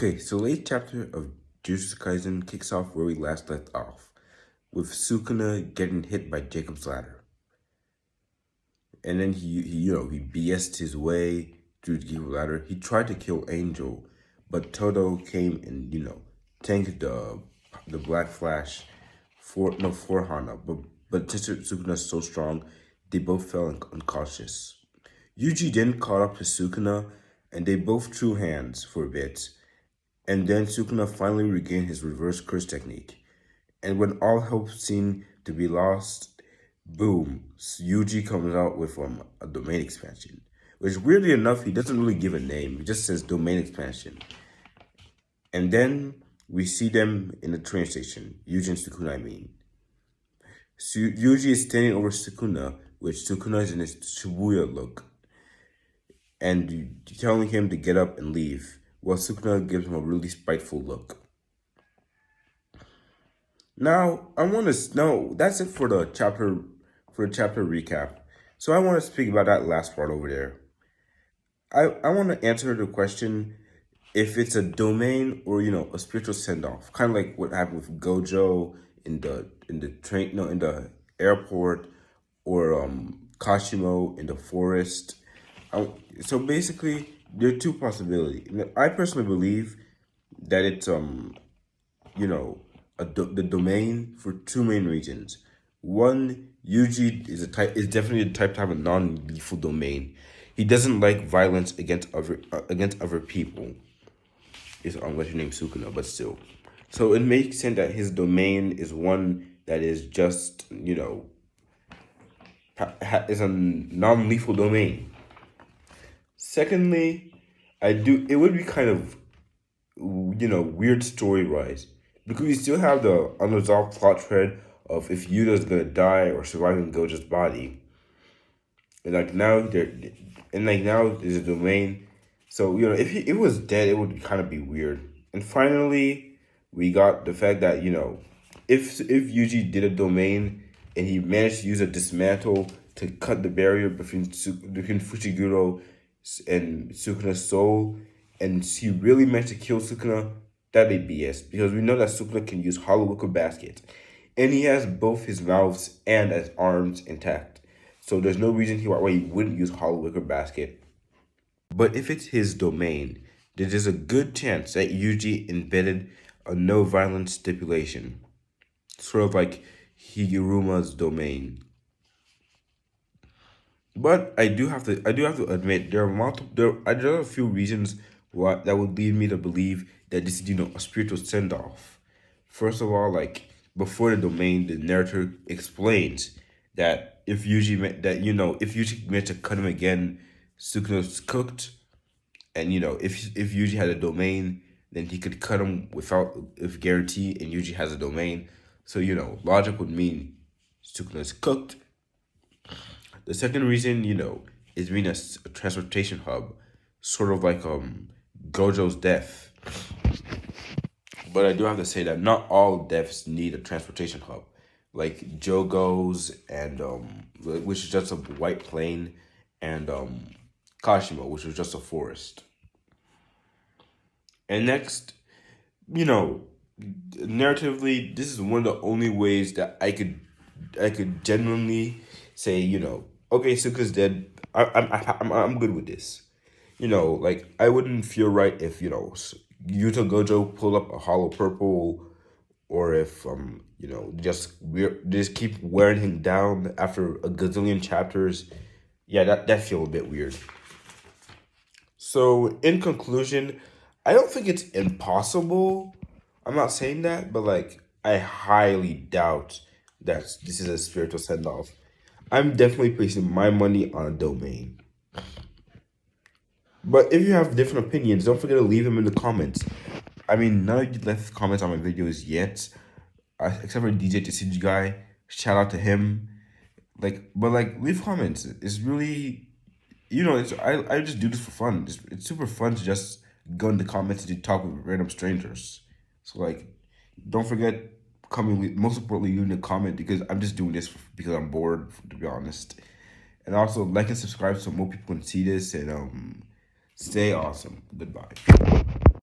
Okay, so late chapter of Jujutsu Kaisen kicks off where we last left off, with Sukuna getting hit by Jacob's ladder, and then he BS'd his way through the ladder. He tried to kill Angel, but Todo came and tanked the Black Flash for Hana, but Sukuna's so strong, they both fell unconscious. Yuji then caught up to Sukuna, and they both threw hands for a bit. And then Sukuna finally regained his reverse curse technique. And when all hope seemed to be lost, boom, Yuji comes out with a domain expansion. Which, weirdly enough, he doesn't really give a name. He just says domain expansion. And then we see them in the train station. Yuji and Sukuna, I mean. Yuji is standing over Sukuna, which Sukuna is in his Shibuya look, and telling him to get up and leave, while Sukuna gives him a really spiteful look. Now, that's it for the chapter recap. So I want to speak about that last part over there. I want to answer the question if it's a domain or a spiritual send-off, kind of like what happened with Gojo in the airport, or Kashimo in the forest. So basically, there are two possibilities. I personally believe that it's the domain for two main reasons. One, Yuji is definitely the type to have a non-lethal domain. He doesn't like violence against other people. Unless you name Sukuna, but still. So it makes sense that his domain is one that is just is a non-lethal domain. Secondly, it would be kind of weird story-wise, because we still have the unresolved plot thread of if Yuta's gonna die or survive in Gojo's body. And now there's a domain. So if it was dead, it would kind of be weird. And finally, we got the fact that if Yuji did a domain and he managed to use a dismantle to cut the barrier between Fushiguro and Sukuna's soul, and he really meant to kill Sukuna, that'd be BS, because we know that Sukuna can use Hollow Wicker Basket, and he has both his mouths and his arms intact. So there's no reason why he wouldn't use Hollow Wicker Basket. But if it's his domain, there's a good chance that Yuji embedded a no violence stipulation, sort of like Higuruma's domain. But I do have to admit there are a few reasons why that would lead me to believe that this is a spiritual send off. First of all, before the domain, the narrator explains that if Yuji meant to cut him again, Sukuna's cooked, and if Yuji had a domain, then he could cut him with guarantee, and Yuji has a domain. So logic would mean Sukuna's cooked. The second reason, is being a transportation hub, sort of like Gojo's death. But I do have to say that not all deaths need a transportation hub, like Jogo's and which is just a white plain, and Kashimo, which was just a forest. And next, narratively, this is one of the only ways that I could genuinely say, okay, Sukuna's dead. I'm good with this. I wouldn't feel right if Yuta Gojo pull up a hollow purple, or if just keep wearing him down after a gazillion chapters. Yeah, that feel a bit weird. So in conclusion, I don't think it's impossible. I'm not saying that, but I highly doubt that this is a spiritual send off. I'm definitely placing my money on a domain. But if you have different opinions, don't forget to leave them in the comments. I mean, none of you left comments on my videos yet, except for DJ TCG guy. Shout out to him. Leave comments. It's really, I just do this for fun. It's super fun to just go in the comments and talk with random strangers. So don't forget, most importantly, leaving a comment, because I'm just doing this because I'm bored, to be honest. And also like and subscribe so more people can see this, and stay awesome. Goodbye.